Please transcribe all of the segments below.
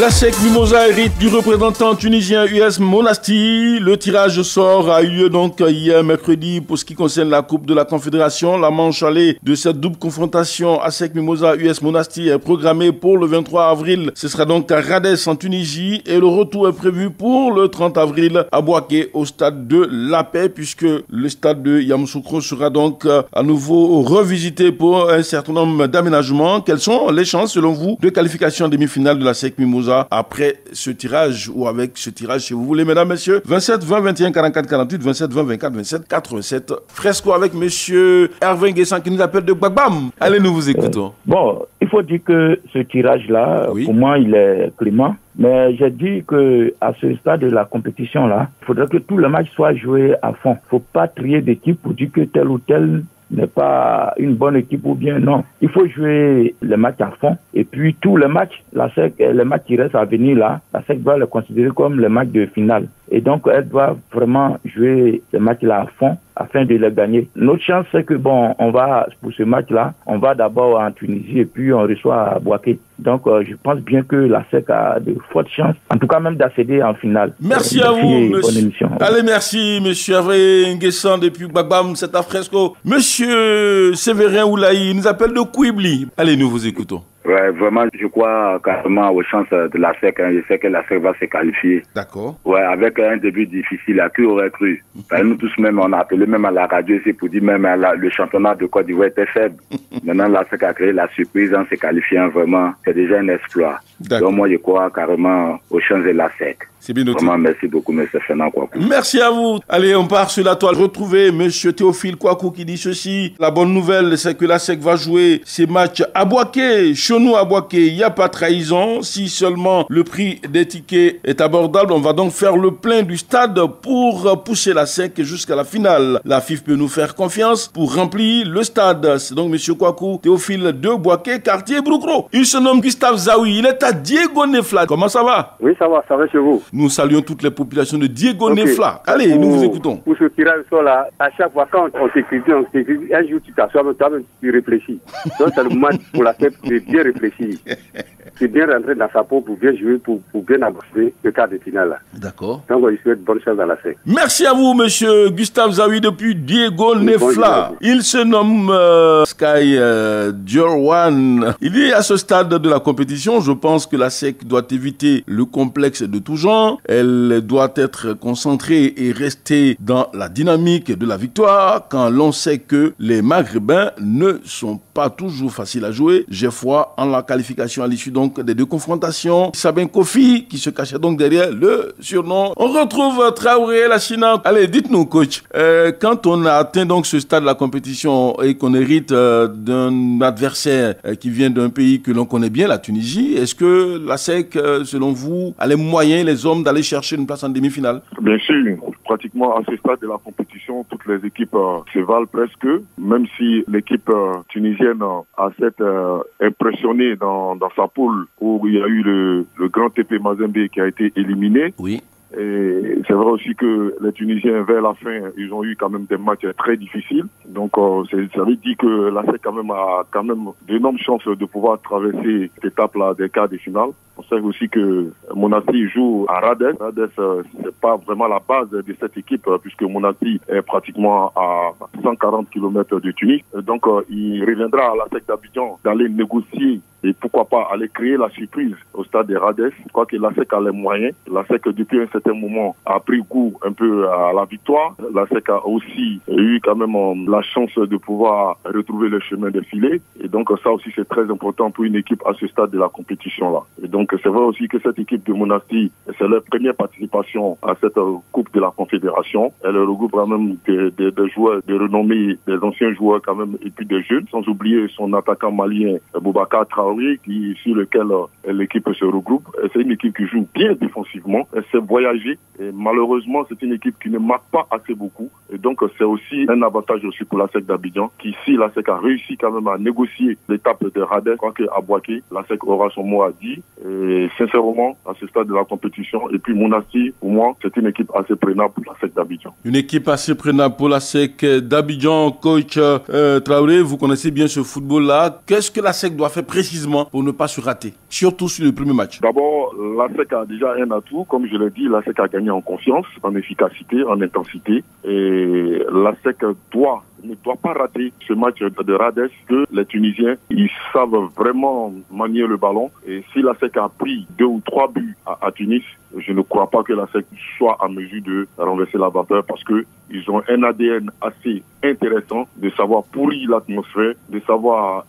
La SEC Mimosa hérite du représentant tunisien US Monastir. Le tirage au sort a eu lieu donc hier mercredi pour ce qui concerne la Coupe de la Confédération. La manche allée de cette double confrontation ASEC Mimosa US Monastir est programmée pour le 23 avril. Ce sera donc à Radès en Tunisie et le retour est prévu pour le 30 avril à Bouaké au stade de La Paix, puisque le stade de Yamoussoukro sera donc à nouveau revisité pour un certain nombre d'aménagements. Quelles sont les chances selon vous de qualification en demi-finale de la SEC Mimosa après ce tirage ou avec ce tirage si vous voulez, mesdames, messieurs? 27 20 21 44 48, 27 20 24 27 87. Fresco avec monsieur Hervé Nguessan qui nous appelle de Gbagbam. Allez, nous vous écoutons. Bon, il faut dire que ce tirage-là, oui, pour moi, il est clément. Mais j'ai dit que à ce stade de la compétition-là, il faudrait que tout le match soit joué à fond. Il ne faut pas trier d'équipe pour dire que tel ou tel n'est pas une bonne équipe ou bien non. Il faut jouer le match à fond. Et puis tous les matchs, la SEC, les matchs qui restent à venir là, la SEC doit les considérer comme les matchs de finale. Et donc elle doit vraiment jouer ces matchs-là à fond afin de les gagner. Notre chance, c'est que bon, on va, pour ce match-là, on va d'abord en Tunisie et puis on reçoit à Bouaké. Donc je pense bien que la SEC a de fortes chances, en tout cas même d'accéder en finale. Merci à vous, monsieur. Allez, merci, monsieur Hervé Nguessan depuis Gbagbam, c'est à Fresco. Monsieur Séverin Oulaï nous appelle de Kouibli. Allez, nous vous écoutons. Ouais, vraiment, je crois carrément aux chances de la SEC. Je sais que la SEC va se qualifier. D'accord. Ouais, avec un début difficile, à qui aurait cru? Nous tous même, on a appelé même à la radio ici pour dire même le championnat de Côte d'Ivoire était faible. Maintenant, la SEC a créé la surprise en se qualifiant vraiment. C'est déjà un exploit. Donc moi, je crois carrément aux chances de la SEC. C'est bien noté. Vraiment, merci beaucoup, M. Fernand Kouakou. Merci à vous. Allez, on part sur la toile. Retrouvez M. Théophile Kouakou qui dit ceci. La bonne nouvelle, c'est que la SEC va jouer ses matchs à Bouaké. Chez nous, à Bouaké, il n'y a pas trahison. Si seulement le prix des tickets est abordable, on va donc faire le plein du stade pour pousser la SEC jusqu'à la finale. La FIF peut nous faire confiance pour remplir le stade. C'est donc M. Kouakou, Théophile de Bouaké, quartier Broukro. Il se nomme Gustave Zawi. Il est à Diego Nefla. Comment ça va? Oui, ça va chez vous. Nous saluons toutes les populations de Diego Nefla. Allez, nous vous écoutons. Pour ce tirage au sort là, à chaque fois quand on s'écrit, un jour tu t'assois, toi-même tu réfléchis. Donc c'est le match pour la tête de bien réfléchir. C'est bien rentrer dans sa peau pour bien jouer, pour bien aborder le quart de finale là. D'accord. Donc on lui souhaite bonne chance dans la SEC. Merci à vous, monsieur Gustave Zawi depuis Diego Nefla. Il se nomme Sky Djorwan. Il est à ce stade de la compétition. Je pense que la SEC doit éviter le complexe de tout genre. Elle doit être concentrée et rester dans la dynamique de la victoire quand l'on sait que les Maghrébins ne sont pas toujours faciles à jouer. J'ai foi en la qualification à l'issue donc des deux confrontations. Sabin Kofi qui se cachait donc derrière le surnom. On retrouve Traoré Lachina. Allez, dites-nous coach, quand on a atteint donc ce stade de la compétition et qu'on hérite d'un adversaire qui vient d'un pays que l'on connaît bien, la Tunisie, est-ce que la SEC, selon vous, a les moyens, les hommes d'aller chercher une place en demi-finale? Bien sûr, pratiquement à ce stade de la compétition, toutes les équipes se valent presque, même si l'équipe tunisienne a cette impressionnée dans sa poule où il y a eu le grand TP Mazembe qui a été éliminé. Oui. Et c'est vrai aussi que les Tunisiens, vers la fin, ils ont eu quand même des matchs très difficiles. Donc, ça veut dire que la SEC a quand même d'énormes chances de pouvoir traverser cette étape-là des quarts de finale. On sait aussi que Monastir joue à Radès. Radès, c'est pas vraiment la base de cette équipe puisque Monastir est pratiquement à 140 km de Tunis. Donc, il reviendra à la SEC d'Abidjan d'aller négocier et pourquoi pas aller créer la surprise au stade de Radès. Je crois que la SEC a les moyens. La SEC, depuis un certain moment, a pris goût un peu à la victoire. La SEC a aussi eu quand même la chance de pouvoir retrouver le chemin des filets. Et donc, ça aussi, c'est très important pour une équipe à ce stade de la compétition-là. Et donc, c'est vrai aussi que cette équipe de Monastir, c'est leur première participation à cette Coupe de la Confédération. Elle regroupe quand même des joueurs de renommée, des anciens joueurs quand même, et puis des jeunes, sans oublier son attaquant malien, Boubacar Traoré, sur lequel l'équipe se regroupe. C'est une équipe qui joue bien défensivement. Elle sait voyager. Et malheureusement, c'est une équipe qui ne marque pas assez beaucoup. Et donc, c'est aussi un avantage aussi pour la SEC d'Abidjan, qui, si la SEC a réussi quand même à négocier l'étape de Radès, je crois qu'à Bouaké, la SEC aura son mot à dire. Et sincèrement, à ce stade de la compétition, et puis Monastir, pour moi, c'est une équipe assez prenable pour la SEC d'Abidjan. Une équipe assez prenable pour la SEC d'Abidjan. Coach Traoré, vous connaissez bien ce football-là. Qu'est-ce que la SEC doit faire précisément précisément pour ne pas se rater, surtout sur le premier match? D'abord, la SEC a déjà un atout. Comme je l'ai dit, la SEC a gagné en confiance, en efficacité, en intensité. Et la SEC ne doit pas rater ce match de Radès, que les Tunisiens, ils savent vraiment manier le ballon. Et si la SEC a pris 2 ou 3 buts à Tunis, je ne crois pas que la SEC soit en mesure de renverser la vapeur parce que ils ont un ADN assez intéressant de savoir pourrir l'atmosphère, de savoir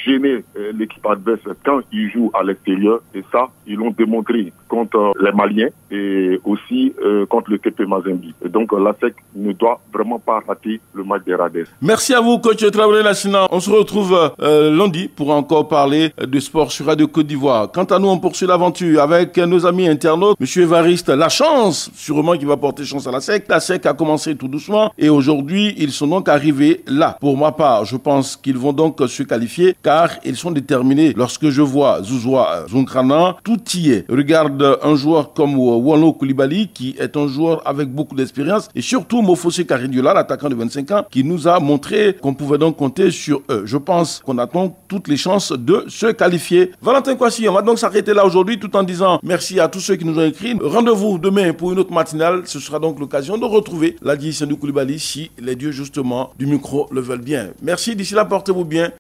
gêner l'équipe adverse quand ils jouent à l'extérieur. Et ça, ils l'ont démontré contre les Maliens et aussi contre le TP Mazembe. Et donc la SEC ne doit vraiment pas rater le match des Radès. Merci à vous, coach Traoré Lassina. On se retrouve lundi pour encore parler de sport sur Radio Côte d'Ivoire. Quant à nous, on poursuit l'aventure avec nos amis internautes. Monsieur Évariste, la chance, sûrement qui va porter chance à la SEC. La SEC a commencé tout doucement et aujourd'hui, ils sont donc arrivés là. Pour ma part, je pense qu'ils vont donc se qualifier car ils sont déterminés. Lorsque je vois Zouzoua Zonkrana, tout y est. Regarde un joueur comme Wano Koulibaly qui est un joueur avec beaucoup d'expérience et surtout Mofosé Karidiola, l'attaquant de 25 ans, qui nous a montré qu'on pouvait donc compter sur eux. Je pense qu'on a donc toutes les chances de se qualifier. Valentin Kwasi, on va donc s'arrêter là aujourd'hui tout en disant merci à tous ceux qui nous ont écrit. Rendez-vous demain pour une autre matinale. Ce sera donc l'occasion de retrouver Ladji Sendou Koulibaly si les dieux justement du micro le veulent bien. Merci, d'ici là, portez-vous bien.